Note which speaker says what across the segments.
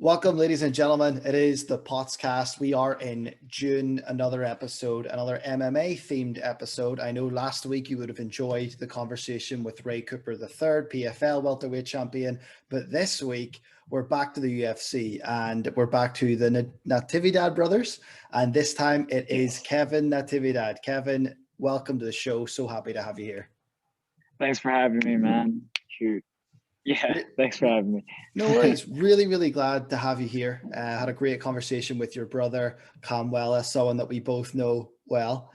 Speaker 1: Welcome, ladies and gentlemen. It is the Pottscast. We are in June, another episode, another MMA themed episode. I know last week you would have enjoyed the conversation with Ray Cooper III, PFL welterweight champion, but this week we're back to the UFC and we're back to the Natividad brothers. And this time it is Kevin Natividad. Kevin, welcome to the show. So happy to have you here.
Speaker 2: Thanks for having me, man. Shoot. Yeah, thanks for having me.
Speaker 1: No worries. Really glad to have you here. Had a great conversation with your brother, Kamwela, someone that we both know well,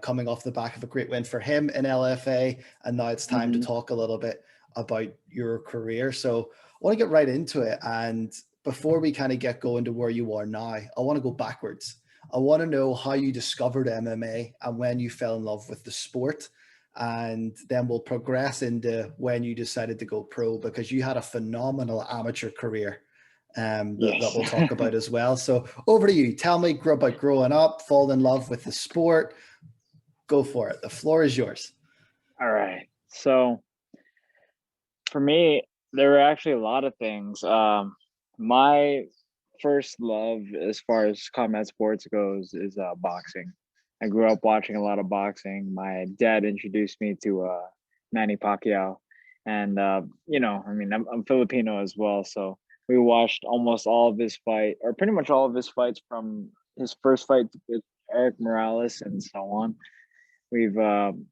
Speaker 1: coming off the back of a great win for him in LFA. And now it's time to talk a little bit about your career. So I want to get right into it. And before we kind of get going to where you are now, I want to go backwards. I want to know how you discovered MMA and when you fell in love with the sport. And then we'll progress into when you decided to go pro, because you had a phenomenal amateur career that we'll talk about as well. So over to you. Tell me about growing up, fall in love with the sport. Go for it. The floor is yours.
Speaker 2: All right. So for me, there were actually a lot of things. My first love as far as combat sports goes is boxing. I grew up watching a lot of boxing. My dad introduced me to Manny Pacquiao, and I'm Filipino as well, so we watched almost all of his fight, or pretty much all of his fights, from his first fight with Eric Morales and so on. We've and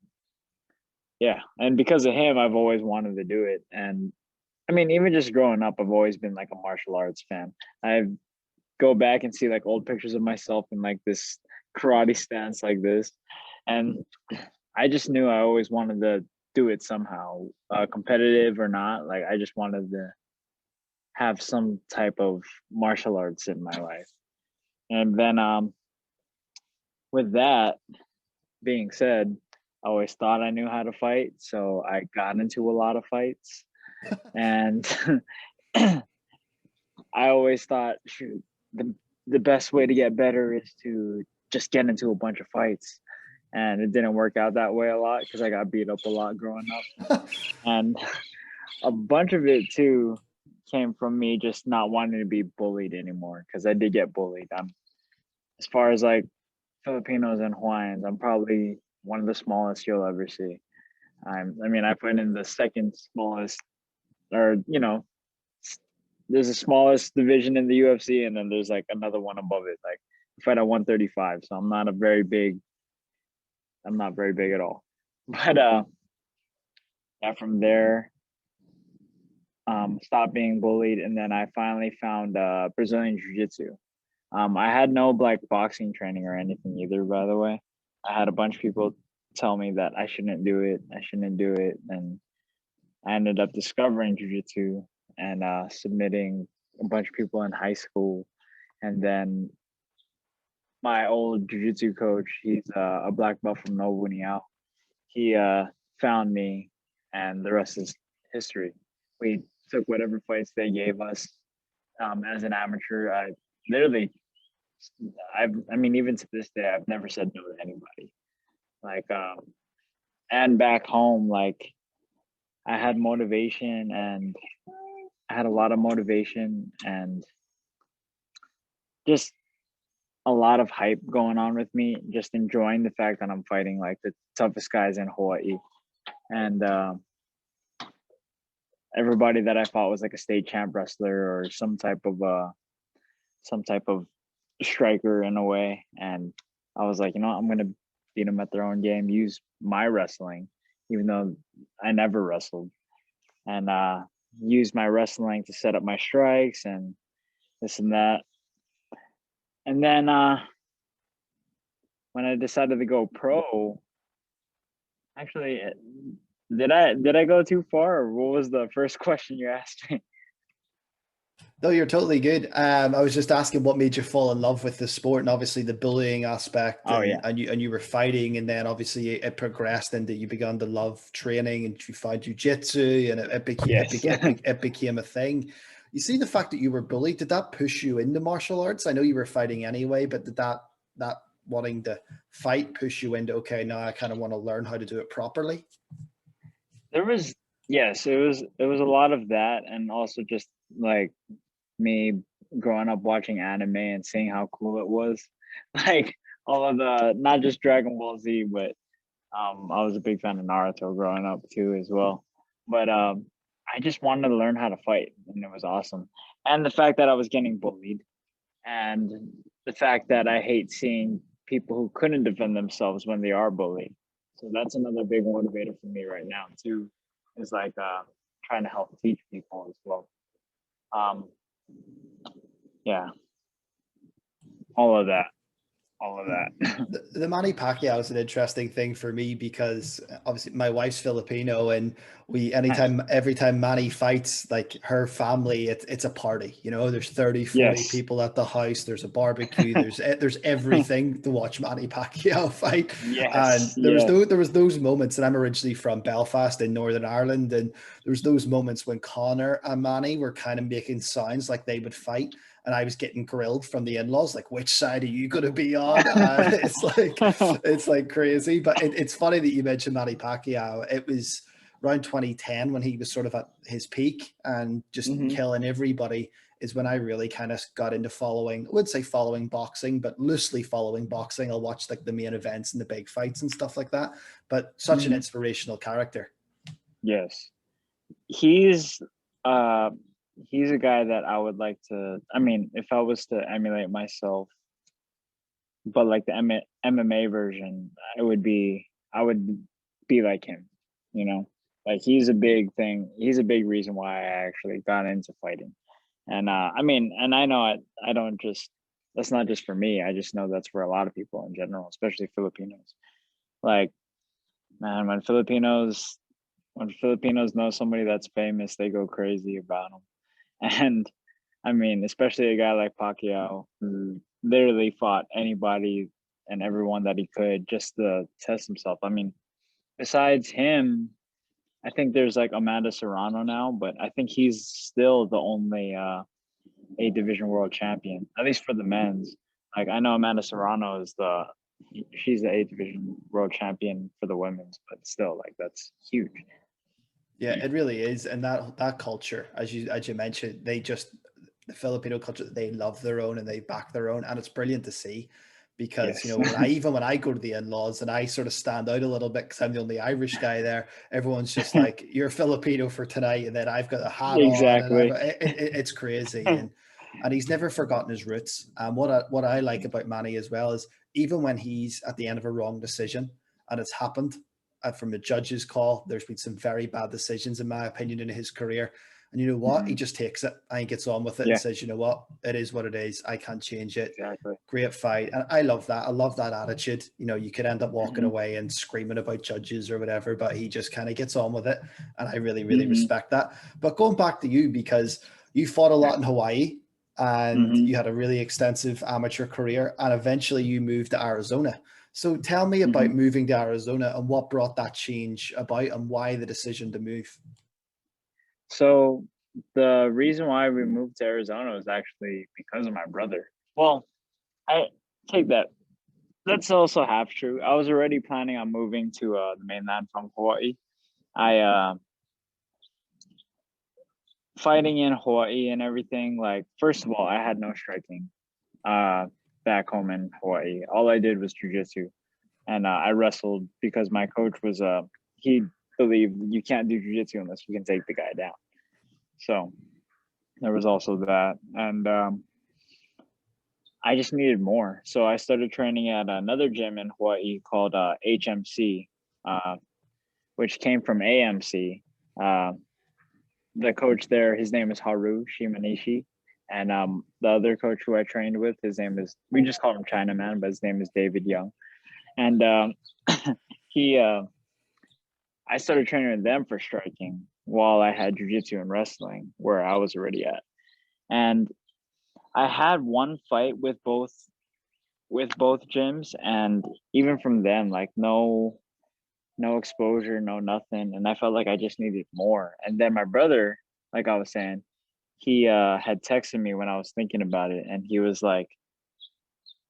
Speaker 2: because of him, I've always wanted to do it. And I mean, even just growing up, I've always been like a martial arts fan. I go back and see like old pictures of myself in like this karate stance like this, and I just knew I always wanted to do it somehow, competitive or not. Like I just wanted to have some type of martial arts in my life. And then with that being said, I always thought I knew how to fight, so I got into a lot of fights. And I always thought, shoot, the best way to get better is to just get into a bunch of fights. And it didn't work out that way a lot because I got beat up a lot growing up. And a bunch of it too came from me just not wanting to be bullied anymore, because I did get bullied. As far as like Filipinos and Hawaiians, I'm probably one of the smallest you'll ever see. I put in the second smallest, or there's a smallest division in the UFC, and then there's like another one above it. Like I fight at 135, so I'm not very big at all. But from there, stopped being bullied, and then I finally found Brazilian Jiu-Jitsu. I had no like boxing training or anything either, by the way. I had a bunch of people tell me that I shouldn't do it, and I ended up discovering Jiu-Jitsu and submitting a bunch of people in high school. And then my old jiu-jitsu coach, he's a black belt from Novo União. He found me, and the rest is history. We took whatever fights they gave us as an amateur. Even to this day, I've never said no to anybody. Like, and back home, like, I had motivation, and I had a lot of motivation, and just a lot of hype going on with me, just enjoying the fact that I'm fighting like the toughest guys in Hawaii. And everybody that I fought was like a state champ wrestler or some type of striker in a way. And I was like, I'm going to beat them at their own game, use my wrestling, even though I never wrestled, and use my wrestling to set up my strikes and this and that. And then when I decided to go pro, actually, did I go too far, or what was the first question you asked me?
Speaker 1: No, you're totally good. I was just asking what made you fall in love with the sport, and obviously the bullying aspect. And you were fighting, and then obviously it progressed into you began to love training, and you found jiu-jitsu, and it became a thing. You see, the fact that you were bullied, did that push you into martial arts? I know you were fighting anyway, but did that wanting to fight push you into, okay, now I kind of want to learn how to do it properly?
Speaker 2: It was a lot of that, and also just like me growing up watching anime and seeing how cool it was. Like all of the, not just Dragon Ball Z, but I was a big fan of Naruto growing up too as well. But I just wanted to learn how to fight, and it was awesome. And the fact that I was getting bullied, and the fact that I hate seeing people who couldn't defend themselves when they are bullied. So that's another big motivator for me right now too, is like trying to help teach people as well. Um, yeah, all of that, all of that.
Speaker 1: The Manny Pacquiao is an interesting thing for me because obviously my wife's Filipino, and
Speaker 2: Nice.
Speaker 1: every time Manny fights, like her family, it's a party. You know, there's 30, 40
Speaker 2: Yes.
Speaker 1: people at the house. There's a barbecue. There's everything to watch Manny Pacquiao fight. And
Speaker 2: Yes. Yes.
Speaker 1: there was those moments, and I'm originally from Belfast in Northern Ireland, and there was those moments when Connor and Manny were kind of making sounds like they would fight, and I was getting grilled from the in-laws, like, which side are you going to be on? And it's like crazy. But it's funny that you mentioned Manny Pacquiao. It was around 2010 when he was sort of at his peak and just
Speaker 2: Hmm.
Speaker 1: killing everybody, is when I really kind of got into following, I would say following boxing, but loosely following boxing. I'll watch like the main events and the big fights and stuff like that. But such an
Speaker 2: Hmm.
Speaker 1: inspirational character.
Speaker 2: Yes. He's uh he's a guy that I would like to, I mean, if I was to emulate myself, but like the MMA version, I would be like him, you know? Like he's a big thing. He's a big reason why I actually got into fighting. And I mean, and I know I don't just, that's not just for me. I just know that's for a lot of people in general, especially Filipinos. Like, man, when Filipinos know somebody that's famous, they go crazy about them. And I mean, especially a guy like Pacquiao, who literally fought anybody and everyone that he could just to test himself. I mean, besides him, I think there's like Amanda Serrano now, but I think he's still the only A division world champion, at least for the men's. Like I know Amanda Serrano is she's the A division world champion for the women's, but still, like that's huge.
Speaker 1: Yeah, it really is. And that culture, as you mentioned, the Filipino culture, they love their own and they back their own. And it's brilliant to see because, you
Speaker 2: Yes.
Speaker 1: know, when I go to the in-laws and I sort of stand out a little bit because I'm the only Irish guy there, everyone's just like, you're Filipino for tonight. And then I've got a hat on and
Speaker 2: Exactly.
Speaker 1: it's crazy. And he's never forgotten his roots. And what I like about Manny as well is even when he's at the end of a wrong decision and it's happened, from a judge's call, there's been some very bad decisions, in my opinion, in his career. And you know what? He
Speaker 2: Mhm.
Speaker 1: just takes it and he gets on with it and
Speaker 2: Yeah,
Speaker 1: says, you know what? It is what it is. I can't change it.
Speaker 2: exactly.
Speaker 1: Great fight. And I love that. I love that attitude. You know, you could end up walking
Speaker 2: Hmm.
Speaker 1: away and screaming about judges or whatever, but he just kind of gets on with it. And I really, really
Speaker 2: Hmm.
Speaker 1: respect that. But going back to you, because you fought a lot in Hawaii and
Speaker 2: Hmm.
Speaker 1: you had a really extensive amateur career and eventually you moved to Arizona. So tell me about
Speaker 2: Hmm.
Speaker 1: moving to Arizona and what brought that change about and why the decision to move.
Speaker 2: So the reason why we moved to Arizona was actually because of my brother. Well, I take that. That's also half true. I was already planning on moving to the mainland from Hawaii. I fighting in Hawaii and everything. Like first of all, I had no striking uh back home in Hawaii. All I did was jujitsu, and I wrestled because my coach was he believed you can't do jujitsu unless you can take the guy down. So there was also that, and I just needed more. So I started training at another gym in Hawaii called HMC, uh, which came from AMC. Uh, the coach there, his name is Haru Shimanishi. And the other coach who I trained with, his name is, we just call him Chinaman, but his name is David Young. And he, I started training with them for striking while I had jujitsu and wrestling where I was already at. And I had one fight with both gyms, and even from them, like no exposure, no nothing, and I felt like I just needed more. And then my brother, like I was saying, he had texted me when I was thinking about it, and he was like,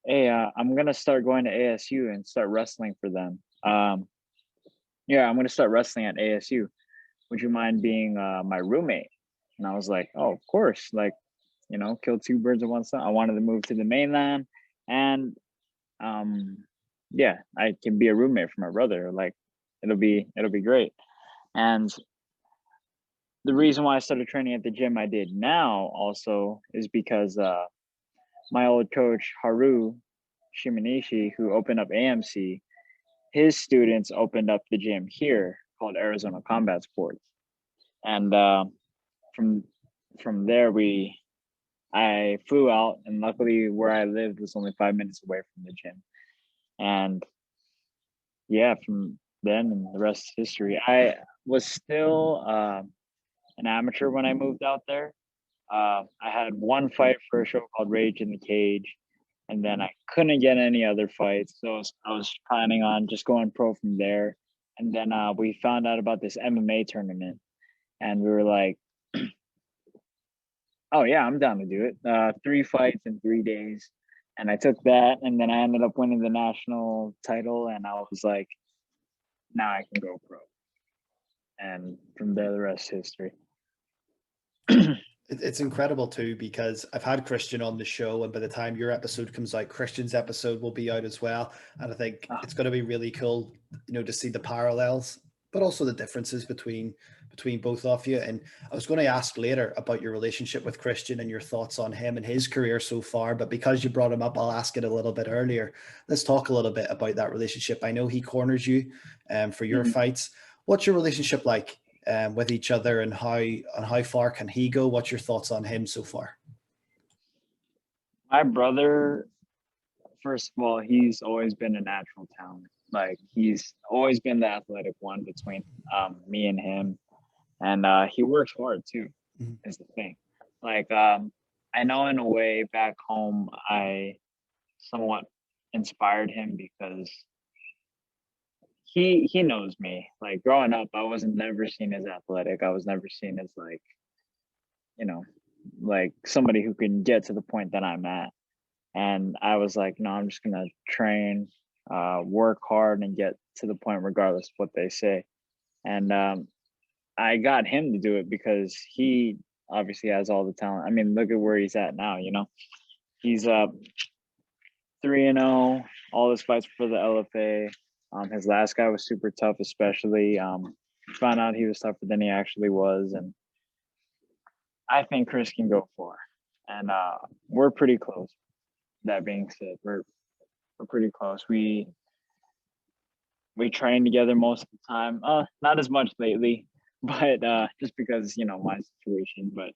Speaker 2: hey, I'm gonna start going to ASU and start wrestling for them. Yeah, I'm gonna start wrestling at ASU. Would you mind being my roommate? And I was like, oh, of course. Like, kill two birds with one stone. I wanted to move to the mainland, and yeah, I can be a roommate for my brother. Like, it'll be great. And the reason why I started training at the gym I did now also is because my old coach Haru Shimanishi, who opened up AMC, his students opened up the gym here called Arizona Combat Sports, and from there I flew out, and luckily where I lived was only 5 minutes away from the gym, and yeah, from then and the rest is history. I was still an amateur when I moved out there. I had one fight for a show called Rage in the Cage, and then I couldn't get any other fights, so I was planning on just going pro from there. And then we found out about this MMA tournament, and we were like, "Oh yeah, I'm down to do it." 3 fights in 3 days, and I took that, and then I ended up winning the national title, and I was like, "Now I can go pro." And from there, the rest is history.
Speaker 1: It's incredible too, because I've had Christian on the show, and by the time your episode comes out, Christian's episode will be out as well. And I think it's going to be really cool, to see the parallels, but also the differences between both of you. And I was going to ask later about your relationship with Christian and your thoughts on him and his career so far, but because you brought him up, I'll ask it a little bit earlier. Let's talk a little bit about that relationship. I know he corners you for your fights. What's your relationship like with each other, and how far can he go? What's your thoughts on him so far?
Speaker 2: My brother, first of all, he's always been a natural talent. Like, he's always been the athletic one between me and him, and he works hard too. Is the thing. Like, I know in a way back home I somewhat inspired him because he knows me. Like, growing up, I wasn't never seen as athletic. I was never seen as like somebody who can get to the point that I'm at. And I was like, no, I'm just gonna train, work hard, and get to the point regardless of what they say. And I got him to do it because he obviously has all the talent. I mean, look at where he's at now. He's 3-0. All his fights for the LFA. His last guy was super tough, especially. Found out he was tougher than he actually was, and I think Chris can go far. And we're pretty close. That being said, we're pretty close. We train together most of the time. Not as much lately, but just because my situation. But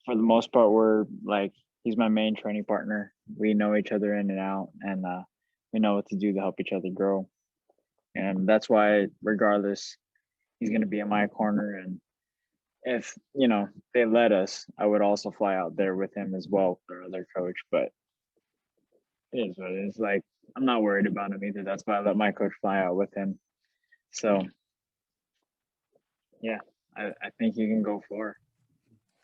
Speaker 2: for the most part, we're like, he's my main training partner. We know each other in and out, and we know what to do to help each other grow. And that's why, regardless, he's going to be in my corner. And if they let us, I would also fly out there with him as well for other coach. But it is what it is. Like, I'm not worried about him either. That's why I let my coach fly out with him. So yeah, I think he can go far.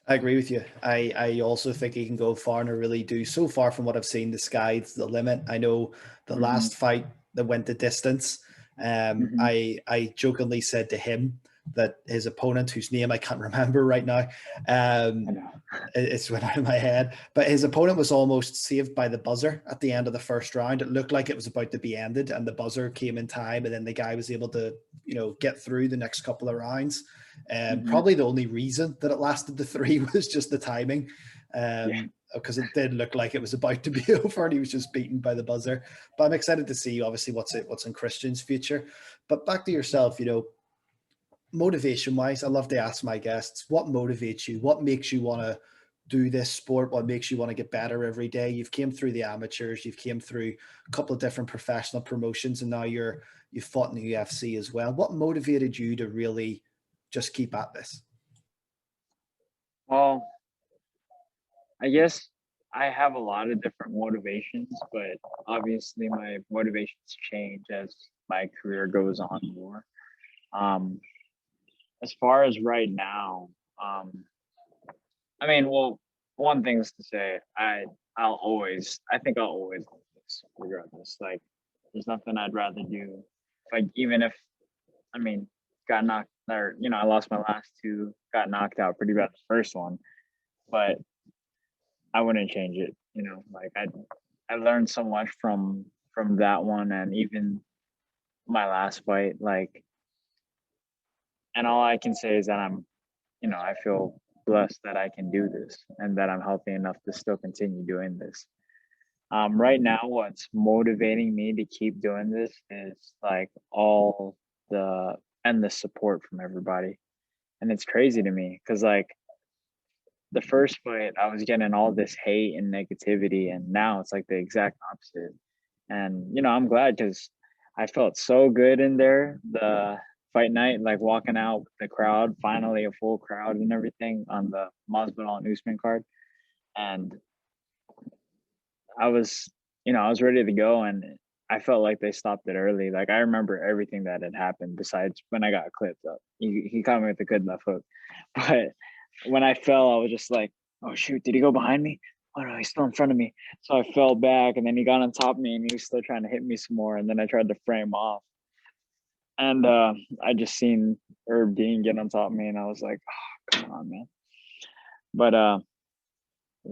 Speaker 1: I agree with you. I also think he can go far, and I really do. So far from what I've seen, the sky's the limit. I know the last fight that went the distance, I jokingly said to him that his opponent, whose name I can't remember right now, it's went out of my head, but his opponent was almost saved by the buzzer at the end of the first round. It looked like it was about to be ended, and the buzzer came in time, and then the guy was able to get through the next couple of rounds. Probably the only reason that it lasted the 3 was just the timing, because it did look like it was about to be over, and he was just beaten by the buzzer. But I'm excited to see, obviously, what's in Christian's future. But back to yourself, motivation wise, I love to ask my guests, what motivates you? What makes you want to do this sport? What makes you want to get better every day? You've came through the amateurs, you've came through a couple of different professional promotions, and now you've fought in the UFC as well. What motivated you to really just keep at this?
Speaker 2: Well, I guess I have a lot of different motivations, but obviously my motivations change as my career goes on more. As far as right now, I mean, well, one thing is to say, I think I'll always do this regardless. Like, there's nothing I'd rather do. Like, even if, I mean, got knocked, or I lost my last 2, got knocked out pretty bad the first one, but I wouldn't change it. You know, like I learned so much from that one, and even my last fight. Like, and all I can say is that I feel blessed that I can do this and that I'm healthy enough to still continue doing this. Right now, what's motivating me to keep doing this is like all the the support from everybody. And it's crazy to me because like the first fight, I was getting all this hate and negativity, and now it's like the exact opposite. And I'm glad because I felt so good in there the fight night, like walking out with the crowd, finally a full crowd and everything on the Masvidal and Usman card. And I was, I was ready to go, and I felt like they stopped it early. Like I remember everything that had happened besides when I got clipped up. He caught me with a good left hook, but when I fell, I was just like, "Oh shoot, did he go behind me? Oh no, he's still in front of me." So I fell back, and then he got on top of me, and he was still trying to hit me some more. And then I tried to frame off, and I just seen Herb Dean get on top of me, and I was like, "Oh, come on, man." But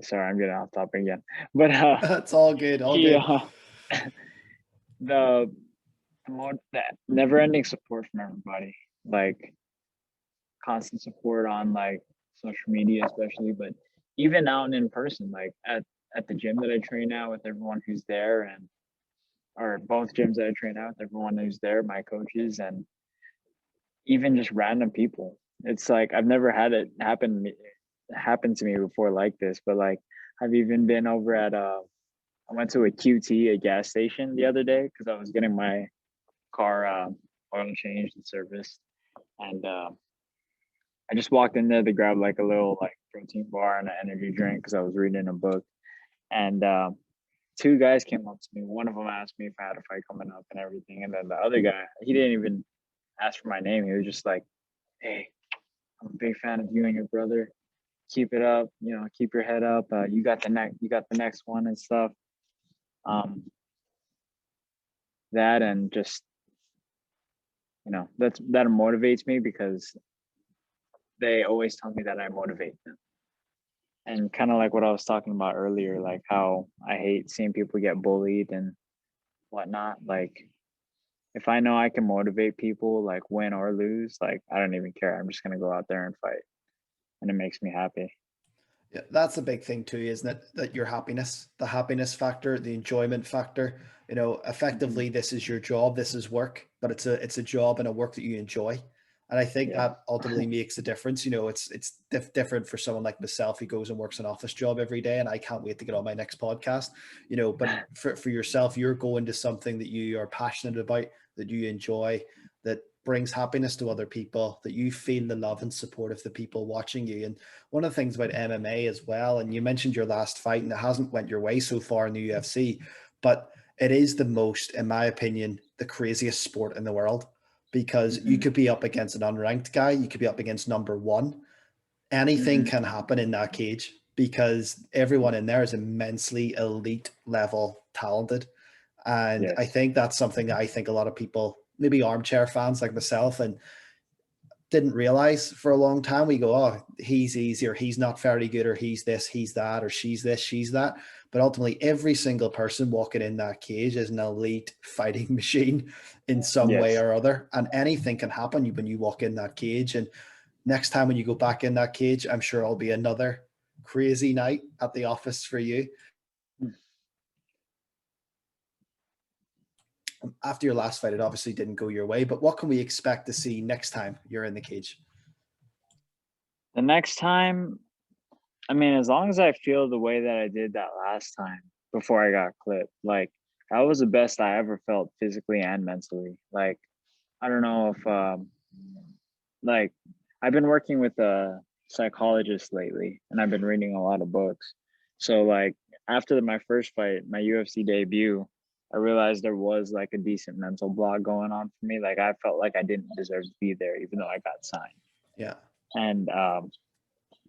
Speaker 2: sorry, I'm getting off topic again. But
Speaker 1: It's all good, all
Speaker 2: he
Speaker 1: good.
Speaker 2: the more that never ending support from everybody, like constant support on like social media especially, but even out and in person, like at the gym that I train at with everyone who's there, and or both gyms that I train at with everyone who's there, my coaches, and even just random people. It's like I've never had it happen to me before like this, but like I've even been over at I went to a QT, a gas station the other day because I was getting my car oil changed and serviced, and I just walked in there to grab like a little like protein bar and an energy drink because I was reading a book, and two guys came up to me. One of them asked me if I had a fight coming up and everything, and then the other guy, he didn't even ask for my name. He was just like, "Hey, I'm a big fan of you and your brother. Keep it up. Keep your head up. You got the next one and stuff." Um, that and just that motivates me because they always tell me that I motivate them. And kind of like what I was talking about earlier, like how I hate seeing people get bullied and whatnot. Like if I know I can motivate people, like win or lose, like I don't even care. I'm just gonna go out there and fight, and it makes me happy.
Speaker 1: Yeah, that's a big thing too, isn't it? That your happiness, the happiness factor, the enjoyment factor.
Speaker 2: Mm-hmm.
Speaker 1: Effectively, this is your job, this is work, but it's a job and a work that you enjoy, and I think
Speaker 2: Yeah.
Speaker 1: that ultimately makes a difference. It's different for someone like myself who goes and works an office job every day, and I can't wait to get on my next podcast. But for yourself, you're going to something that you are passionate about, that you enjoy, that brings happiness to other people, that you feel the love and support of the people watching you. And one of the things about MMA as well, and you mentioned your last fight, and it hasn't went your way so far in the UFC, but it is the most, in my opinion, the craziest sport in the world, because you
Speaker 2: Mm-hmm.
Speaker 1: could be up against an unranked guy, you could be up against number one. Anything
Speaker 2: Mm-hmm.
Speaker 1: can happen in that cage because everyone in there is immensely elite level talented. And I
Speaker 2: Yes.
Speaker 1: think that's something that I think a lot of people, maybe armchair fans like myself, and didn't realize for a long time. We go, oh, he's easy, or he's not very good, or he's this, he's that, or she's this, she's that. But ultimately, every single person walking in that cage is an elite fighting machine in some way
Speaker 2: Yes.
Speaker 1: or other. And anything can happen when you walk in that cage. And next time when you go back in that cage, I'm sure it'll be another crazy night at the office for you. After your last fight, it obviously didn't go your way, but what can we expect to see next time you're in the cage?
Speaker 2: The next time, I mean, as long as I feel the way that I did that last time before I got clipped, like that was the best I ever felt physically and mentally. Like I don't know if like I've been working with a psychologist lately, and I've been reading a lot of books. So like after my first fight, my UFC debut, I realized there was like a decent mental block going on for me. Like I felt like I didn't deserve to be there, even though I got signed.
Speaker 1: Yeah.
Speaker 2: And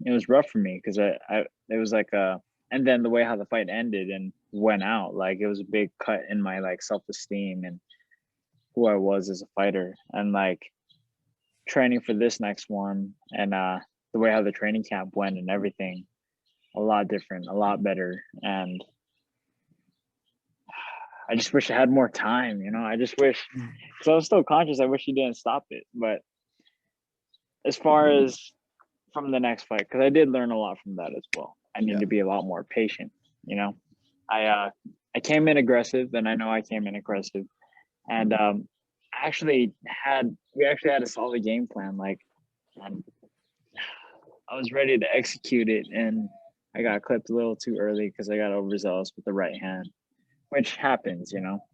Speaker 2: it was rough for me because it was like and then the way how the fight ended and went out, like it was a big cut in my like self-esteem and who I was as a fighter. And like training for this next one, and the way how the training camp went and everything, a lot different, a lot better. And I just wish I had more time, you know. I just wish, because I was still conscious, I wish he didn't stop it. But as far as from the next fight, because I did learn a lot from that as well. I need to be a lot more patient, you know. I came in aggressive, and I know I came in aggressive. And we actually had a solid game plan, like, and I was ready to execute it, and I got clipped a little too early because I got overzealous with the right hand, which happens, you know,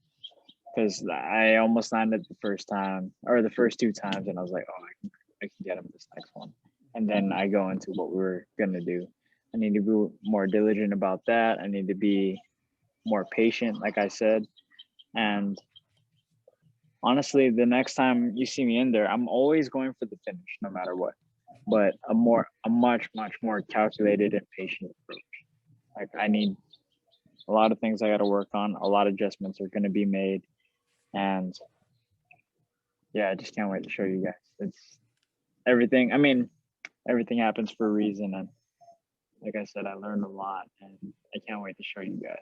Speaker 2: because I almost landed the first time or the first two times, and I was like, oh, I can get him this next one. And then I go into what we were gonna do. I need to be more diligent about that. I need to be more patient, like I said. And honestly, the next time you see me in there, I'm always going for the finish, no matter what. But a much more calculated and patient approach. Like, I need a lot of things I got to work on. A lot of adjustments are going to be made, and yeah, I just can't wait to show you guys. It's everything. I mean, everything happens for a reason, and like I said, I learned a lot, and I can't wait to show you guys.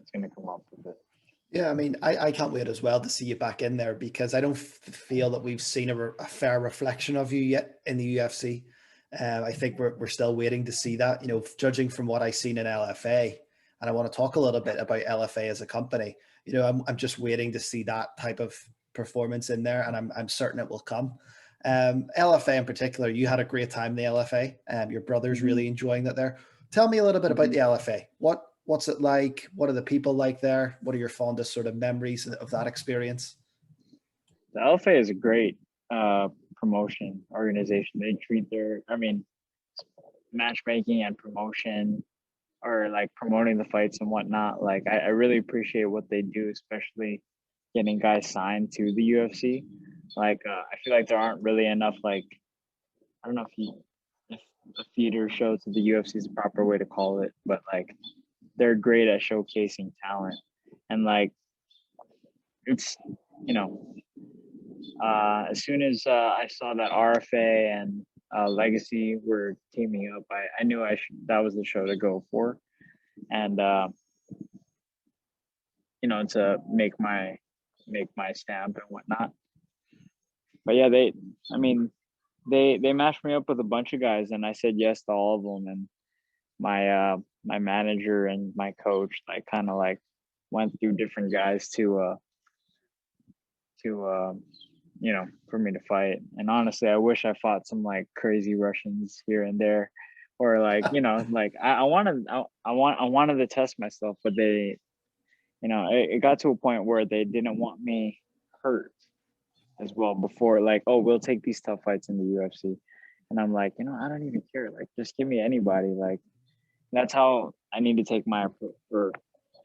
Speaker 2: It's going to come up with it.
Speaker 1: Yeah, I mean, I can't wait as well to see you back in there, because I don't feel that we've seen a fair reflection of you yet in the UFC. I think we're still waiting to see that, you know, judging from what I've seen in LFA. And I want to talk a little bit about LFA as a company. You know, I'm just waiting to see that type of performance in there, and I'm certain it will come. LFA in particular, you had a great time in the LFA. Your brother's really enjoying that there. Tell me a little bit about the LFA. What's it like? What are the people like there? What are your fondest sort of memories of that experience?
Speaker 2: The LFA is a great promotion organization. They treat matchmaking and promotion, or like promoting the fights and whatnot. Like, I really appreciate what they do, especially getting guys signed to the UFC. Like, I feel like there aren't really enough, like, I don't know if a theater show to the UFC is the proper way to call it, but like, they're great at showcasing talent. And like, it's, you know, as soon as I saw that RFA and Legacy were teaming up, I knew that was the show to go for, and you know, to make my stamp and whatnot. But yeah, they matched me up with a bunch of guys, and I said yes to all of them. And my manager and my coach, like, kind of like went through different guys to you know, for me to fight. And honestly, I wish I fought some like crazy Russians here and there, or like, you know, like I wanted to test myself, but they, you know, it got to a point where they didn't want me hurt as well before, like, oh, we'll take these tough fights in the UFC. And I'm like, you know, I don't even care. Like, just give me anybody. Like, that's how I need to take my approach. Or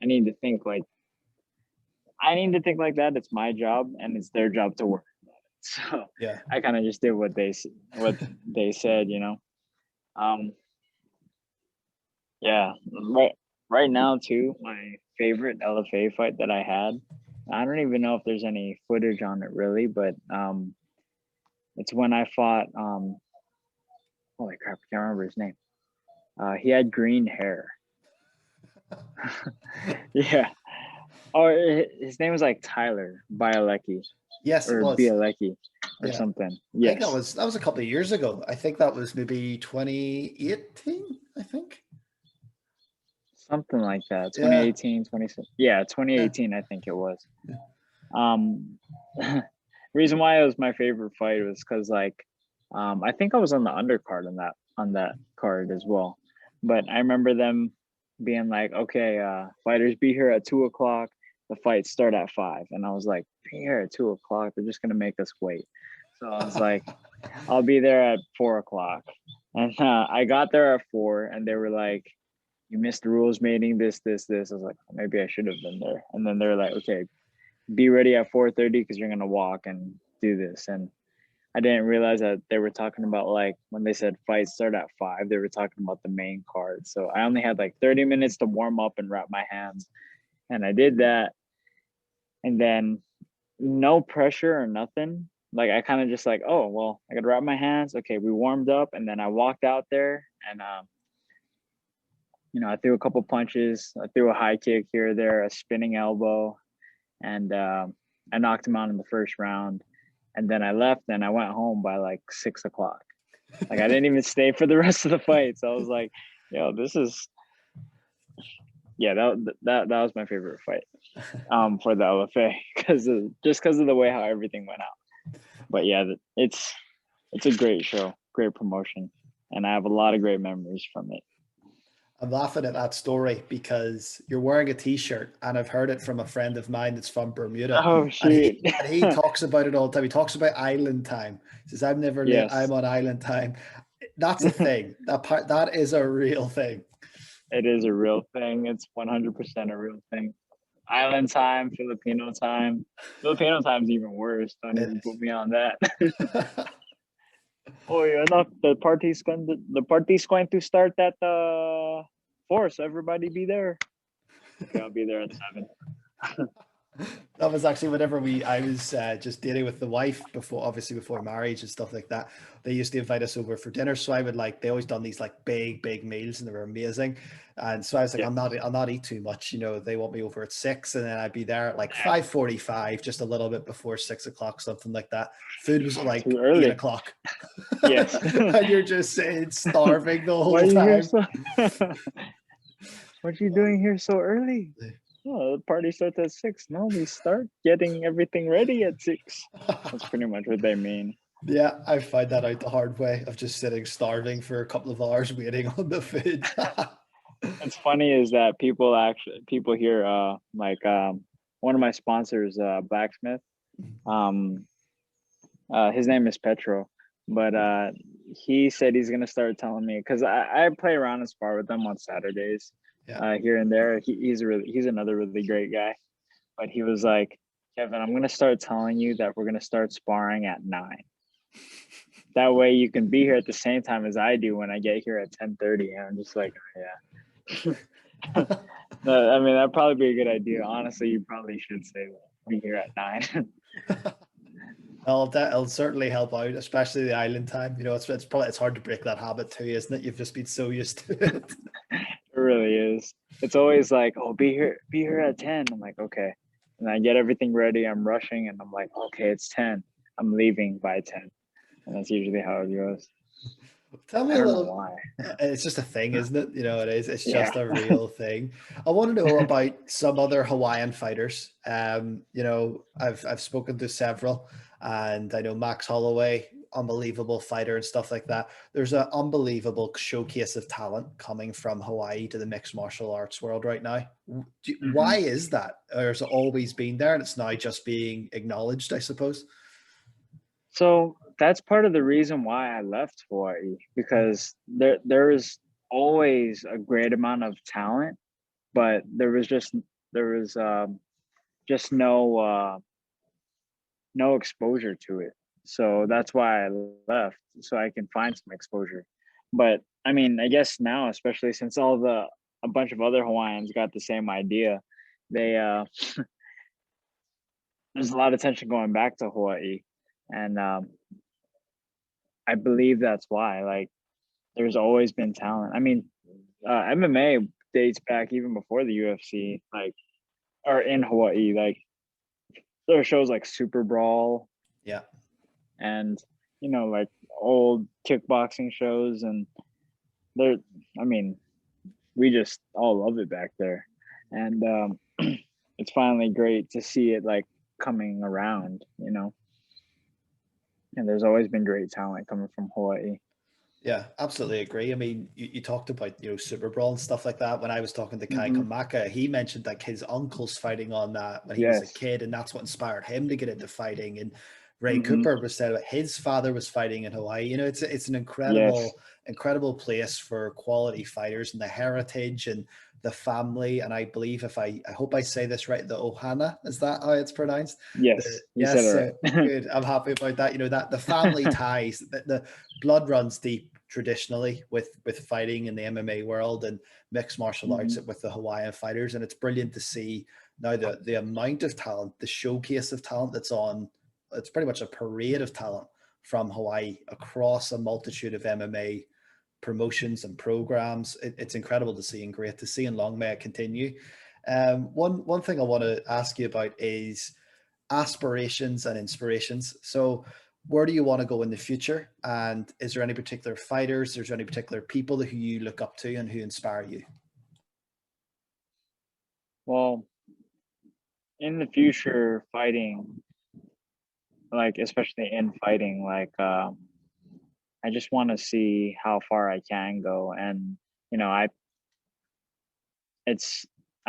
Speaker 2: I need to think like that. It's my job, and it's their job to work. So
Speaker 1: Yeah.
Speaker 2: I kind of just did what they said, you know. Yeah, right now too, my favorite LFA fight that I had. I don't even know if there's any footage on it really, but it's when I fought holy crap, I can't remember his name. He had green hair. Yeah. Oh, his name was like Tyler Bielecki.
Speaker 1: Yes, it
Speaker 2: Or
Speaker 1: was.
Speaker 2: Bielecki or
Speaker 1: Yeah.
Speaker 2: something.
Speaker 1: I think
Speaker 2: Yes.
Speaker 1: that was a couple of years ago. I think that was maybe 2018, I think.
Speaker 2: Something like that.
Speaker 1: Yeah.
Speaker 2: 2018, 2018,
Speaker 1: Yeah.
Speaker 2: I think it was. Reason why it was my favorite fight was because, like, I think I was on the undercard on that card as well. But I remember them being like, okay, fighters be here at 2 o'clock. The fights start at 5. And I was like, be here at 2 o'clock. They're just gonna make us wait. So I was like, I'll be there at 4 o'clock. And I got there at 4, and they were like, you missed the rules meeting, this. I was like, maybe I should have been there. And then they're like, okay, be ready at 4:30 because you're gonna walk and do this. And I didn't realize that they were talking about, like, when they said fights start at 5, they were talking about the main card. So I only had like 30 minutes to warm up and wrap my hands, and I did that. And then no pressure or nothing. Like, I kind of just like, oh well, I gotta wrap my hands. Okay, we warmed up, and then I walked out there, and I threw a couple punches. I threw a high kick here or there, a spinning elbow, and I knocked him out in the first round. And then I left and I went home by like 6 o'clock. Like I didn't even stay for the rest of the fight. So I was like, this is, yeah, that was my favorite fight for the LFA because of the way how everything went out. But yeah, it's a great show, great promotion, and I have a lot of great memories from it.
Speaker 1: I'm laughing at that story because you're wearing a t-shirt and I've heard it from a friend of mine that's from Bermuda.
Speaker 2: Oh shoot.
Speaker 1: And he talks about it all the time. He talks about island time. He says,
Speaker 2: Yes.
Speaker 1: I'm on island time. That's a thing. That is a real thing.
Speaker 2: It is a real thing. It's 100% a real thing. Island time, Filipino time. Filipino time's even worse. Don't even put me on that. Oh, yeah, enough. The party's going to start at 4, so everybody be there. Okay, I'll be there at 7.
Speaker 1: That was actually whenever I was just dealing with the wife before marriage and stuff like that. They used to invite us over for dinner. So I would they always done these like big meals and they were amazing. And so I was like, I'll not eat too much. They want me over at 6 and then I'd be there at like 5:45, just a little bit before 6 o'clock, something like that. Food was like 8 o'clock.
Speaker 2: Yes.
Speaker 1: And you're just starving the whole time.
Speaker 2: What are you doing here so early? Oh, the party starts at 6. No, we start getting everything ready at 6. That's pretty much what they mean.
Speaker 1: Yeah, I find that out the hard way of just sitting starving for a couple of hours waiting on the food.
Speaker 2: What's funny is that people here, one of my sponsors, Blacksmith, his name is Petro, but he said he's gonna start telling me because I play around and spar with them on Saturdays. Yeah. Here and there. He's another really great guy. But he was like, Kevin, I'm going to start telling you that we're going to start sparring at 9. That way you can be here at the same time as I do when I get here at 10:30. And I'm just like, oh, yeah. I mean, that'd probably be a good idea. Honestly, you probably should say that. Be here at 9.
Speaker 1: Well, it'll certainly help out, especially the island time. It's hard to break that habit too, isn't it? You've just been so used to it.
Speaker 2: It really is. It's always like, oh, be here at 10. I'm like, okay. And I get everything ready. I'm rushing and I'm like, okay, it's 10. I'm leaving by 10. And that's usually how it goes.
Speaker 1: Tell me a little. Why. It's just a thing, isn't it? It is. It's just a real thing. I want to know about some other Hawaiian fighters. I've spoken to several, and I know Max Holloway, unbelievable fighter and stuff like that. There's an unbelievable showcase of talent coming from Hawaii to the mixed martial arts world right now. Why is that? Or has it always been there and it's now just being acknowledged, I suppose?
Speaker 2: So that's part of the reason why I left Hawaii, because there is always a great amount of talent, but there was just no exposure to it. So that's why I left, so I can find some exposure. But I mean, I guess now, especially since a bunch of other Hawaiians got the same idea, they there's a lot of attention going back to Hawaii, and I believe that's why. Like, there's always been talent. I mean, MMA dates back even before the UFC, or in Hawaii. Like, there are shows like Super Brawl,
Speaker 1: yeah,
Speaker 2: and like old kickboxing shows, and we just all love it back there, and it's finally great to see it like coming around, and there's always been great talent coming from Hawaii.
Speaker 1: Yeah, absolutely agree. I mean, you talked about, Super Brawl and stuff like that. When I was talking to Kai Kamaka, he mentioned like his uncle's fighting on that when he was a kid, and that's what inspired him to get into fighting. And Ray Cooper was said his father was fighting in Hawaii. It's an incredible place for quality fighters and the heritage and the family. And I believe I hope I say this right, the Ohana, is that how it's pronounced?
Speaker 2: Yes.
Speaker 1: Yes. Good. I'm happy about that. That the family ties, the blood runs deep traditionally with fighting in the MMA world and mixed martial arts with the Hawaiian fighters. And it's brilliant to see now the amount of talent, the showcase of talent that's on. It's pretty much a parade of talent from Hawaii across a multitude of MMA promotions and programs. It's incredible to see and great to see, and long may it continue. One thing I want to ask you about is aspirations and inspirations. So where do you want to go in the future? And is there any particular fighters, is there any particular people who you look up to and who inspire you?
Speaker 2: Well, in the future, fighting, like especially in fighting, like I just want to see how far I can go. And you know, I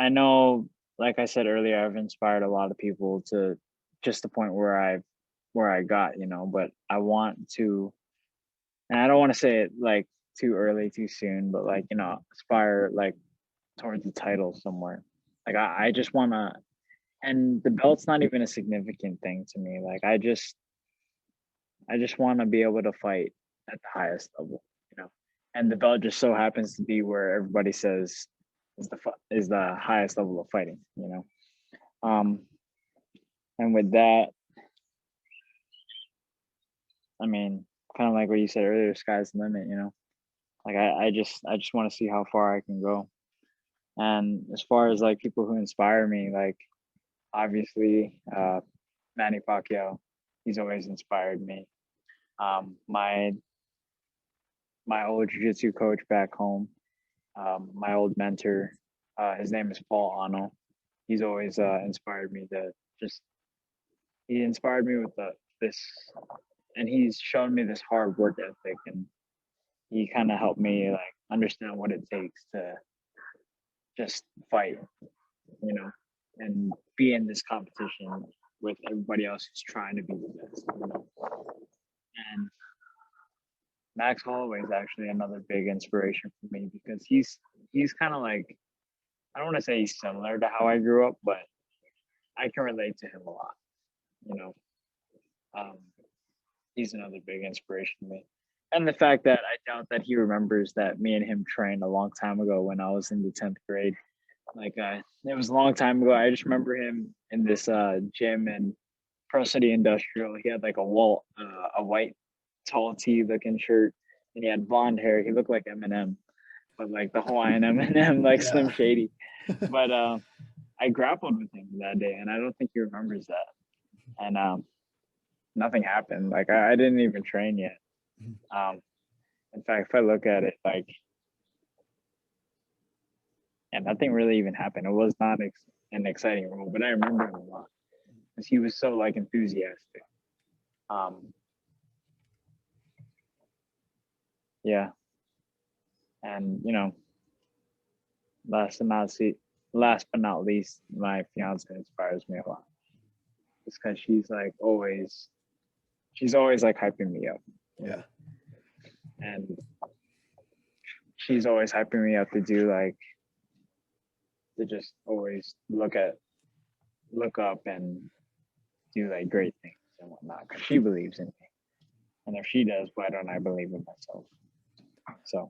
Speaker 2: know, like I said earlier, I've inspired a lot of people to just the point where I got, you know, but I want to, and I don't want to say it like too early, too soon, but like, you know, aspire like towards the title somewhere. Like I just want to, and the belt's not even a significant thing to me. Like I just want to be able to fight at the highest level, you know. And the belt just so happens to be where everybody says is the highest level of fighting, you know. And with that, I mean, kind of like what you said earlier, sky's the limit, you know. Like I just want to see how far I can go. And as far as like people who inspire me, like obviously Manny Pacquiao, he's always inspired me. My old jiu-jitsu coach back home, my old mentor, his name is Paul Ano. He's always inspired me to just, he inspired me with this, and he's shown me this hard work ethic, and he kind of helped me like understand what it takes to just fight, you know, and be in this competition with everybody else who's trying to be the best, you know. And Max Holloway is actually another big inspiration for me because he's kind of like, I don't want to say he's similar to how I grew up, but I can relate to him a lot, you know. He's another big inspiration to me. And the fact that I doubt that he remembers that me and him trained a long time ago when I was in the 10th grade. Like it was a long time ago. I just remember him in this gym in Pro City Industrial. He had like a white tall tee looking shirt, and he had blonde hair. He looked like Eminem, but like the Hawaiian Eminem, like Slim Shady. But I grappled with him that day, and I don't think he remembers that. And nothing happened. Like I didn't even train yet. In fact, if I look at it, like, and nothing really even happened. It was not an exciting role, but I remember him a lot because he was so like enthusiastic. Yeah, and you know, last but not least, my fiance inspires me a lot. Just because she's always like hyping me up.
Speaker 1: Yeah.
Speaker 2: And she's always hyping me up to just always look up and do like great things and whatnot. Because she believes in me. And if she does, why don't I believe in myself? So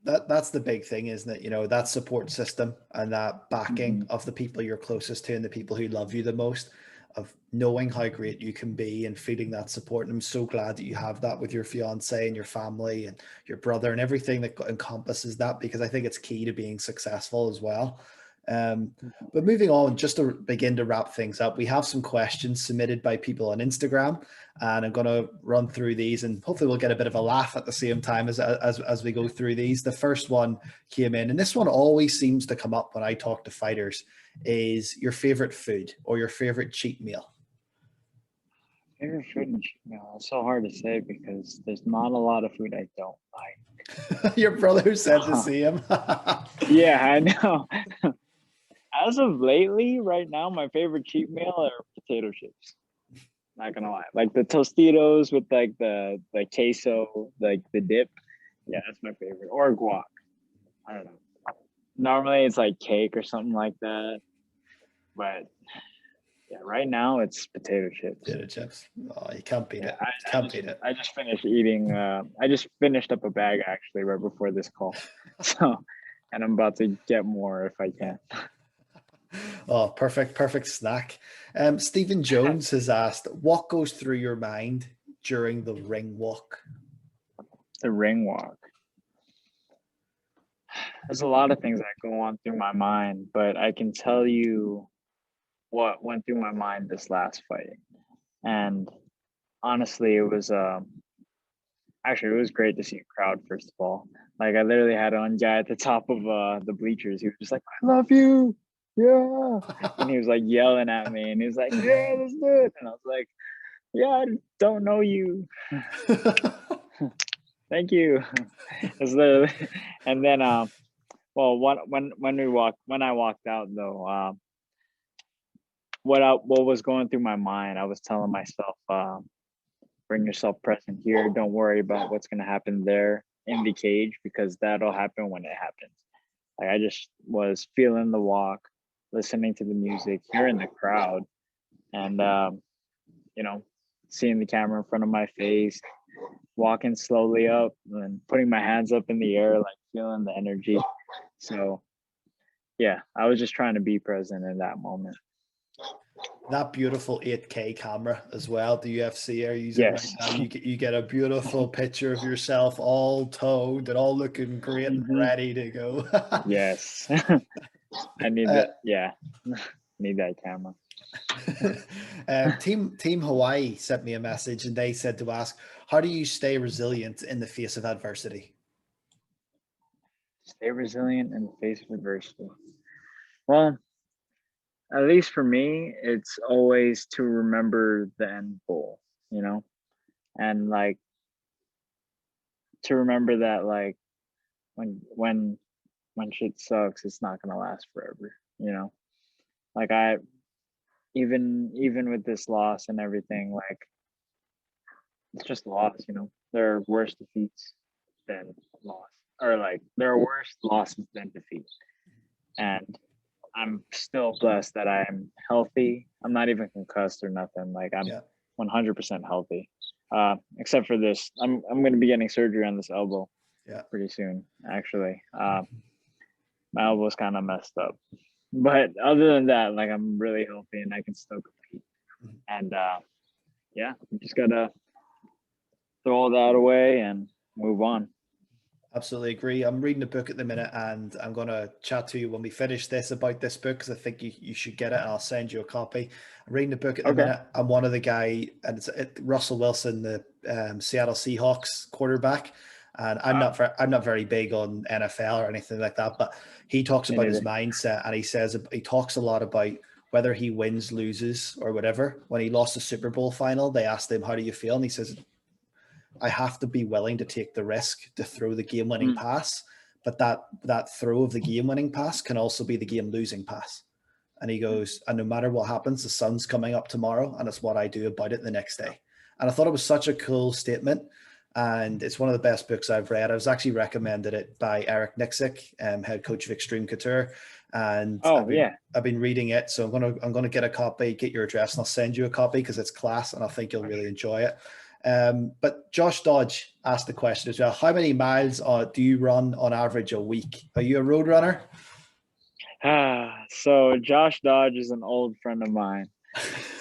Speaker 1: that's the big thing, isn't it? You know, that support system and that backing of the people you're closest to and the people who love you the most, of knowing how great you can be and feeling that support. And I'm so glad that you have that with your fiance and your family and your brother and everything that encompasses that, because I think it's key to being successful as well. But moving on, just to begin to wrap things up, we have some questions submitted by people on Instagram, and I'm going to run through these, and hopefully we'll get a bit of a laugh at the same time as we go through these. The first one came in, and this one always seems to come up when I talk to fighters, is your favorite food or your favorite cheat meal.
Speaker 2: Favorite food and cheat meal. It's so hard to say because there's not a lot of food I don't like.
Speaker 1: Your brother said the same.
Speaker 2: Yeah, I know. As of lately, right now, my favorite cheat meal are potato chips. Not gonna lie, like the Tostitos with like the queso, like the dip. Yeah, that's my favorite. Or guac. I don't know. Normally it's like cake or something like that, but yeah, right now it's potato chips.
Speaker 1: Potato chips. Oh, you can't beat it. Can't beat it.
Speaker 2: I just finished eating. I just finished up a bag actually right before this call, so, and I'm about to get more if I can.
Speaker 1: Oh, perfect snack. Stephen Jones has asked, what goes through your mind during the ring walk?
Speaker 2: The ring walk. there's a lot of things that go on through my mind, but I can tell you what went through my mind this last fight. And honestly, it was actually, it was great to see a crowd, first of all. Like, I literally had one guy at the top of the bleachers. He was just like, "I love you, yeah," and he was like yelling at me, and he was like, "Yeah, let's do it." And I was like, "Yeah, I don't know you. Thank you." It's literally, and then well, when I walked out though, what was going through my mind, I was telling myself, bring yourself present here. Don't worry about what's gonna happen there in the cage, because that'll happen when it happens. Like, I just was feeling the walk, listening to the music, hearing the crowd, and you know, seeing the camera in front of my face, walking slowly up and putting my hands up in the air, like feeling the energy. So yeah, I was just trying to be present in that moment.
Speaker 1: That beautiful 8K camera as well, the UFC are using right
Speaker 2: Yes.
Speaker 1: now. You get a beautiful picture of yourself all toned and all looking great and
Speaker 2: Mhm.
Speaker 1: ready to go.
Speaker 2: Yes. I need
Speaker 1: Uh,
Speaker 2: that. Yeah. Need that camera.
Speaker 1: Team Hawaii sent me a message and they said to ask, how do you stay resilient in the face of adversity?
Speaker 2: Stay resilient in the face of adversity. Well, at least for me, it's always to remember the end goal, you know, and like to remember that, like, when shit sucks, it's not gonna last forever, you know. Like, I even with this loss and everything, like, it's just a loss, you know. There are worse defeats than loss, or like there are worse losses than defeats, and I'm still blessed that I'm healthy. I'm not even concussed or nothing. Like, I'm
Speaker 1: Yeah.
Speaker 2: 100% healthy. Except for this, I'm going to be getting surgery on this elbow
Speaker 1: Yeah.
Speaker 2: pretty soon. Actually, my elbow's kind of messed up, but other than that, like, I'm really healthy and I can still compete. And yeah, you just gotta throw all that away and move on.
Speaker 1: Absolutely agree. I'm reading a book at the minute and I'm going to chat to you when we finish this about this book because I think you should get it and I'll send you a copy. I'm reading a book at the
Speaker 2: Okay.
Speaker 1: minute. I'm one of the guy, and it's Russell Wilson, the Seattle Seahawks quarterback. And
Speaker 2: Wow.
Speaker 1: I'm not very big on NFL or anything like that, but he talks
Speaker 2: Me
Speaker 1: about his
Speaker 2: neither.
Speaker 1: mindset and he talks a lot about whether he wins, loses, or whatever. When he lost the Super Bowl final, they asked him, "How do you feel?" And he says, I have to be willing to take the risk to throw the game winning
Speaker 2: Mm,
Speaker 1: pass, but that throw of the game winning pass can also be the game losing pass. And he
Speaker 2: mm,
Speaker 1: goes, and no matter what happens, the sun's coming up tomorrow, and it's what I do about it the next day. And I thought it was such a cool statement. And it's one of the best books I've read. I was actually recommended it by Eric Nixick, head coach of Extreme Couture. And
Speaker 2: oh yeah.
Speaker 1: I've been reading it. So I'm gonna get a copy, get your address, and I'll send you a copy because it's class and I think you'll really enjoy it. But Josh Dodge asked the question as well. How many miles do you run on average a week? Are you a road runner?
Speaker 2: So Josh Dodge is an old friend of mine,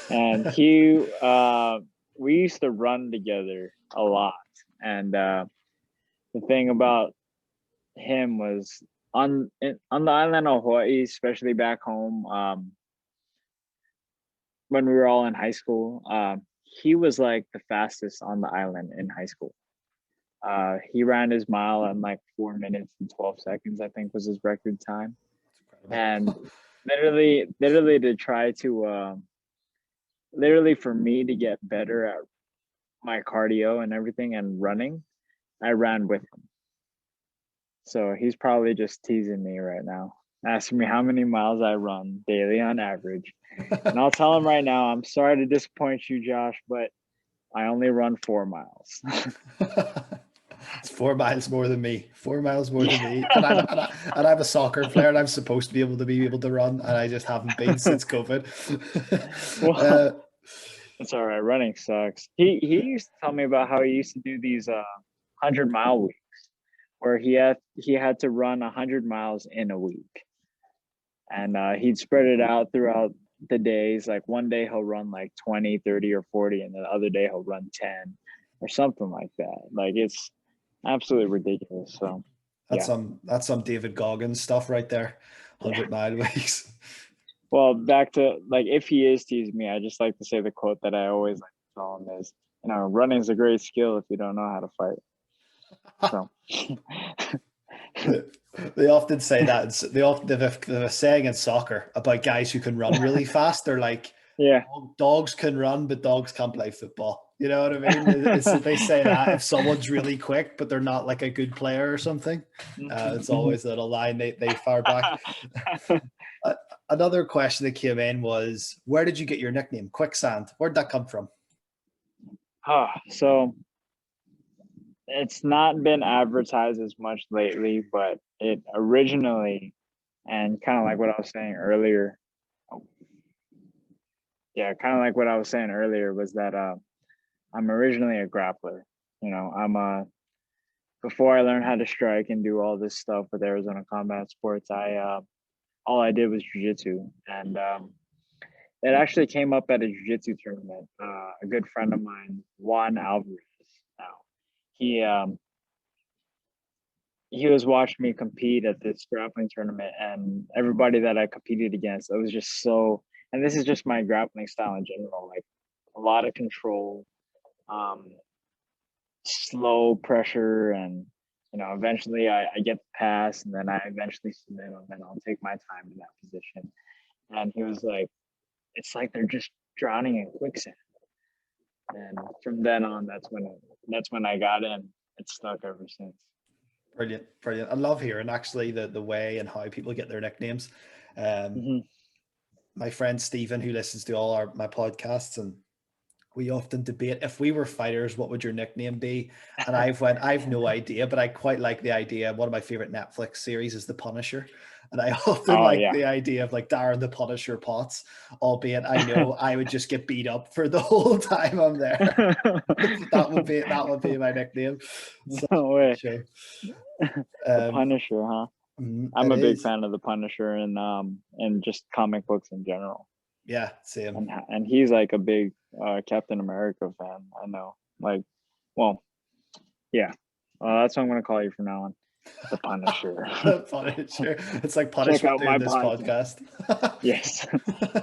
Speaker 2: and he we used to run together a lot. And the thing about him was on the island of Hawaii, especially back home, when we were all in high school, he was like the fastest on the island in high school. He ran his mile in like 4 minutes and 12 seconds, I think was his record time. And literally to try to literally for me to get better at my cardio and everything and running, I ran with him. So he's probably just teasing me right now, asking me how many miles I run daily on average. And I'll tell him right now, I'm sorry to disappoint you, Josh, but I only run 4 miles.
Speaker 1: It's 4 miles more than me. 4 miles more than
Speaker 2: Yeah.
Speaker 1: me. And I'm a soccer player, and I'm supposed to be able to run, and I just haven't been since COVID.
Speaker 2: Well, it's all right. Running sucks. He used to tell me about how he used to do these 100-mile weeks where he had to run 100 miles in a week, and he'd spread it out throughout the days. Like, one day he'll run like 20, 30, or 40, and the other day he'll run 10 or something like that. Like, it's absolutely ridiculous. So Yeah.
Speaker 1: That's some David Goggins stuff right there.
Speaker 2: Yeah.
Speaker 1: 100 mile weeks.
Speaker 2: Well, back to like, if he is teasing me, I just like to say the quote that I always like to tell him is, running is a great skill if you don't know how to fight. So
Speaker 1: They often say that. They often have a saying in soccer about guys who can run really fast. They're like,
Speaker 2: yeah.
Speaker 1: dogs can run, but dogs can't play football. You know what I mean? They say that if someone's really quick, but they're not like a good player or something. It's always a little line they fire back. Another question that came in was, where did you get your nickname, Quicksand? Where'd that come from?
Speaker 2: So it's not been advertised as much lately, but it originally, and kind of like what I was saying earlier. Yeah, kind of like what I was saying earlier was that I'm originally a grappler. I'm before I learned how to strike and do all this stuff with Arizona Combat Sports, I all I did was jiu-jitsu, and it actually came up at a jiu-jitsu tournament. A good friend of mine, Juan Alvarez. Now, he he was watching me compete at this grappling tournament, and everybody that I competed against, it was just so. And this is just my grappling style in general, like a lot of control, um, slow pressure, and eventually I get the pass, and then I eventually submit, and then I'll take my time in that position. And he was like, "It's like they're just drowning in quicksand." And from then on, that's when I got in. It's stuck ever since.
Speaker 1: Brilliant, brilliant. I love hearing actually the way and how people get their nicknames. Um,
Speaker 2: Mm-hmm.
Speaker 1: my friend Stephen, who listens to all my podcasts, and we often debate, if we were fighters, what would your nickname be? And I've no idea, but I quite like the idea. One of my favorite Netflix series is The Punisher. And I often
Speaker 2: Oh
Speaker 1: like
Speaker 2: yeah.
Speaker 1: the idea of like Darren the Punisher Potts, albeit I know I would just get beat up for the whole time I'm there. That would be my nickname. So,
Speaker 2: No way.
Speaker 1: sure.
Speaker 2: The Punisher, huh? I'm
Speaker 1: It
Speaker 2: a big
Speaker 1: is.
Speaker 2: fan of the Punisher and just comic books in general.
Speaker 1: Yeah, same.
Speaker 2: And he's like a big Captain America fan. I know. Like, well, yeah. That's what I'm gonna call you from now on. The Punisher.
Speaker 1: Punisher. It's like
Speaker 2: Check
Speaker 1: punishment
Speaker 2: out my
Speaker 1: doing this
Speaker 2: podcast.
Speaker 1: podcast.
Speaker 2: Yes.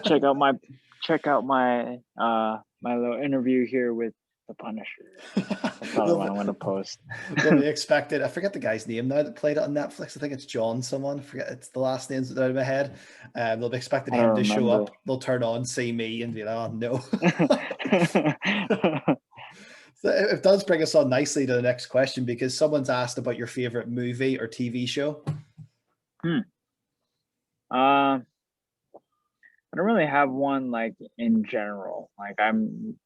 Speaker 2: check out my my little interview here with the Punisher. That's probably what I'm gonna post.
Speaker 1: They'll be expected. I forget the guy's name now that played it on Netflix. I think it's John someone. I forget, it's the last names out of my head. They'll be expecting
Speaker 2: I
Speaker 1: him
Speaker 2: don't
Speaker 1: to show
Speaker 2: remember.
Speaker 1: up. They'll turn on, see me, and be like, "Oh no." So it does bring us on nicely to the next question, because someone's asked about your favorite movie or TV show.
Speaker 2: I don't really have one like in general. Like I'm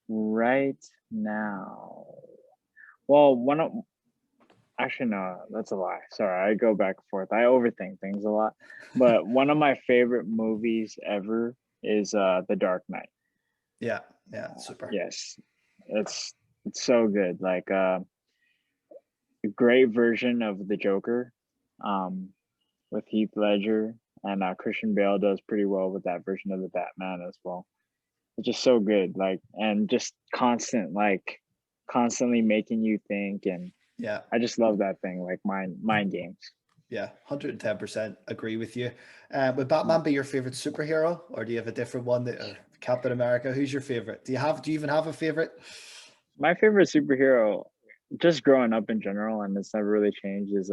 Speaker 2: right now. Well, actually no, that's a lie. Sorry, I go back and forth. I overthink things a lot. But one of my favorite movies ever is The Dark Knight.
Speaker 1: Yeah, super.
Speaker 2: Yes. It's so good. Like a great version of the Joker. Um with Heath Ledger, and Christian Bale does pretty well with that version of the Batman as well. It's just so good, like, and just constantly making you think, and
Speaker 1: Yeah,
Speaker 2: I just love that thing, like mind games.
Speaker 1: yeah, 110% agree with you. Would Batman be your favorite superhero, or do you have a different one? Captain America. Who's your favorite? Do you even have a favorite?
Speaker 2: My favorite superhero, just growing up in general, and it's never really changed, is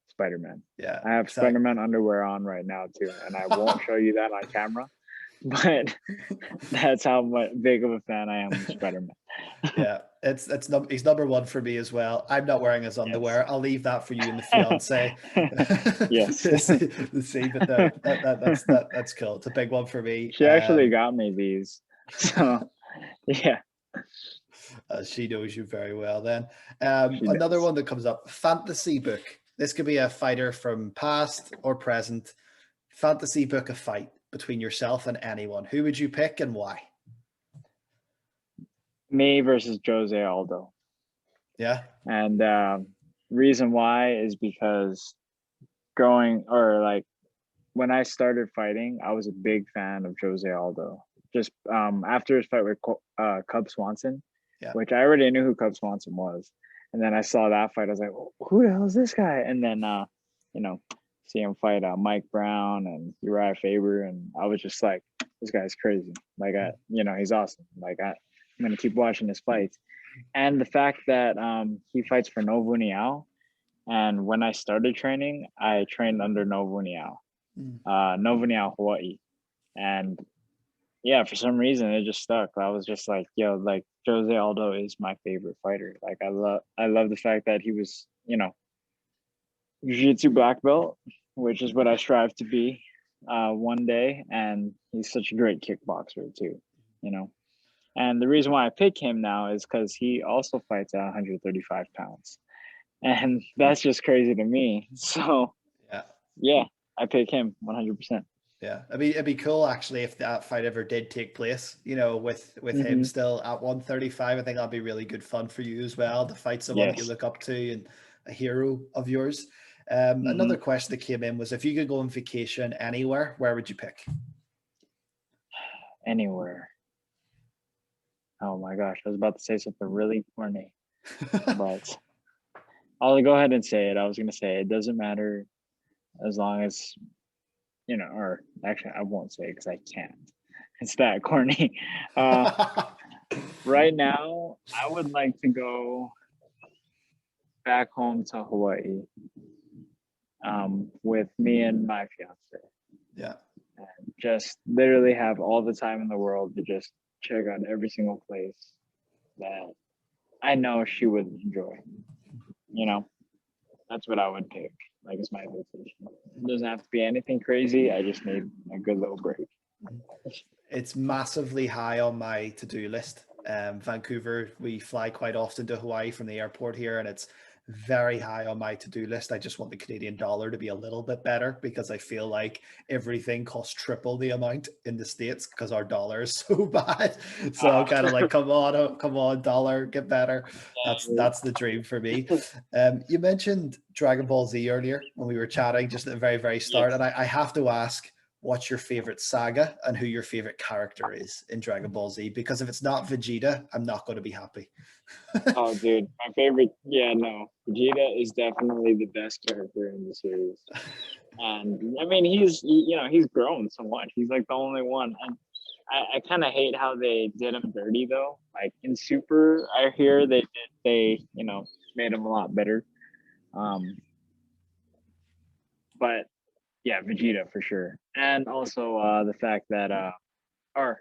Speaker 2: Spider-Man.
Speaker 1: Yeah,
Speaker 2: I have
Speaker 1: exactly.
Speaker 2: Spider-Man underwear on right now too, and I won't show you that on camera, but that's how big of a fan I am of Spider-Man.
Speaker 1: Yeah, he's number one for me as well. I'm not wearing his
Speaker 2: Yes.
Speaker 1: underwear. I'll leave that for you and the fiance
Speaker 2: Yes.
Speaker 1: to see. But that's cool. It's a big one for me.
Speaker 2: She actually got me these. So yeah,
Speaker 1: She knows you very well. Then
Speaker 2: she
Speaker 1: another
Speaker 2: does.
Speaker 1: one that comes up: fantasy book. This could be a fighter from past or present. Fantasy book, a fight between yourself and anyone. Who would you pick and why?
Speaker 2: Me versus Jose Aldo.
Speaker 1: Yeah.
Speaker 2: And reason why is because growing or like when I started fighting, I was a big fan of Jose Aldo. Just after his fight with Cub Swanson,
Speaker 1: Yeah.
Speaker 2: which I already knew who Cub Swanson was. And then I saw that fight. I was like, who the hell is this guy? And then, you know, see him fight Mike Brown and Uriah Faber. And I was just like, this guy's crazy. Like, he's awesome. Like, I'm going to keep watching his fights. And the fact that he fights for Novo União. And when I started training, I trained under Novo União, Novo União, Hawaii. And yeah, for some reason it just stuck. I was just like, yo, like Jose Aldo is my favorite fighter. Like I love the fact that he was, jiu-jitsu black belt, which is what I strive to be one day. And he's such a great kickboxer too, And the reason why I pick him now is because he also fights at 135 pounds. And that's just crazy to me. So yeah, I pick him 100%.
Speaker 1: Yeah, it'd be cool actually if that fight ever did take place. With him still at 135, I think that'd be really good fun for you as well. To fight someone that you look up to and a hero of yours. Another question that came in was, if you could go on vacation anywhere, where would you pick?
Speaker 2: Anywhere. Oh my gosh, I was about to say something really corny, but I'll go ahead and say it. I was going to say it doesn't matter as long as, or actually I won't say it because I can't. It's that corny. Right now, I would like to go back home to Hawaii with me and my fiance.
Speaker 1: Yeah.
Speaker 2: And just literally have all the time in the world to just check out every single place that I know she would enjoy. That's what I would pick. Like, it's my vacation. It doesn't have to be anything crazy. I just need a good little break.
Speaker 1: It's massively high on my to-do list. Vancouver, we fly quite often to Hawaii from the airport here, and it's very high on my to-do list. I just want the Canadian dollar to be a little bit better, because I feel like everything costs triple the amount in the States because our dollar is so bad. So I'm kind of like, come on, dollar, get better. That's the dream for me. You mentioned Dragon Ball Z earlier when we were chatting just at the very, very start. Yes. And I have to ask, what's your favorite saga and who your favorite character is in Dragon Ball Z? Because if it's not Vegeta, I'm not going to be happy.
Speaker 2: Oh, dude, my favorite. Yeah, no, Vegeta is definitely the best character in the series. And I mean, he's grown so much. He's like the only one. And I kind of hate how they did him dirty though. Like in Super, I hear they made him a lot better. But yeah, Vegeta for sure. And also the fact that the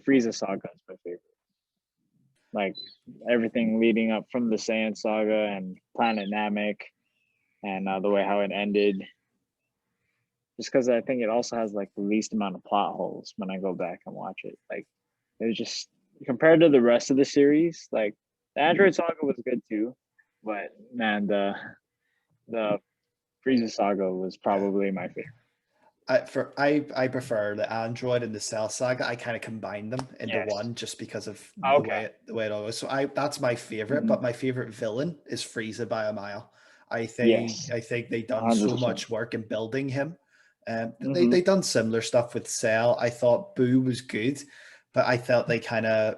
Speaker 2: Frieza saga is my favorite. Like everything leading up from the Saiyan saga and Planet Namek, and the way how it ended. Just because I think it also has like the least amount of plot holes when I go back and watch it. Like it was just, compared to the rest of the series, like the Android saga was good too, but man, the Frieza saga was probably my favorite.
Speaker 1: I prefer the Android and the Cell saga. I kind of combine them into one just because of the way it always. So that's my favorite, but my favorite villain is Frieza by a mile. I think they done 100%. So much work in building him. They done similar stuff with Cell. I thought Boo was good, but I felt they kind of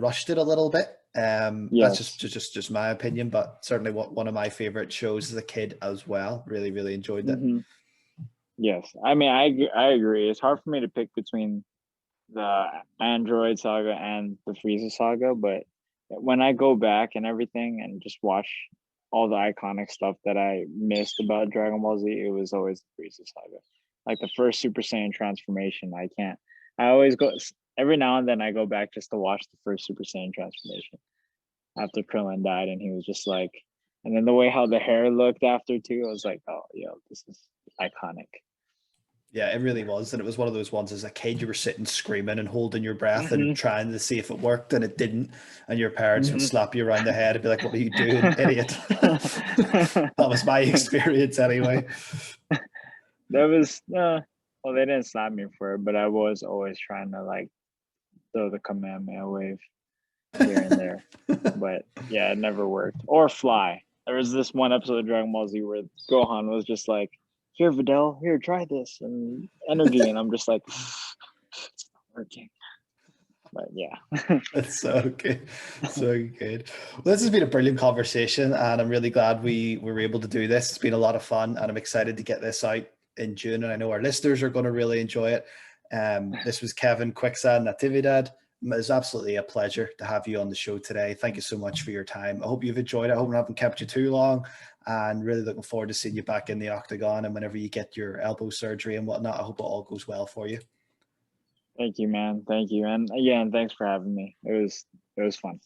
Speaker 1: rushed it a little bit. That's just my opinion, but certainly one of my favorite shows as a kid as well. Really, really enjoyed it.
Speaker 2: Yes, I mean, I agree. It's hard for me to pick between the Android saga and the Frieza saga, but when I go back and everything and just watch all the iconic stuff that I missed about Dragon Ball Z, it was always the Frieza saga. Like the first Super Saiyan transformation, I always go, every now and then I go back just to watch the first Super Saiyan transformation after Krillin died, and he was just like, and then the way how the hair looked after too, I was like, oh, yo, this is iconic.
Speaker 1: Yeah, it really was. And it was one of those ones as a kid, you were sitting screaming and holding your breath and trying to see if it worked, and it didn't. And your parents would slap you around the head and be like, what are you doing, idiot? That was my experience anyway.
Speaker 2: That was, well, they didn't slap me for it, but I was always trying to like throw the Kamehameha wave here and there. But yeah, it never worked. Or fly. There was this one episode of Dragon Ball Z where Gohan was just like, here, Videl, here, try this, and energy. And I'm just like, it's not working. But yeah.
Speaker 1: That's so good. So good. Well, this has been a brilliant conversation, and I'm really glad we were able to do this. It's been a lot of fun, and I'm excited to get this out in June, and I know our listeners are going to really enjoy it. This was Kevin Quicksand, Natividad. It was absolutely a pleasure to have you on the show today. Thank you so much for your time. I hope you've enjoyed it. I hope I haven't kept you too long, and really looking forward to seeing you back in the octagon, and whenever you get your elbow surgery and whatnot, I hope it all goes well for you.
Speaker 2: Thank you, man. Thank you. And again, thanks for having me. It was fun.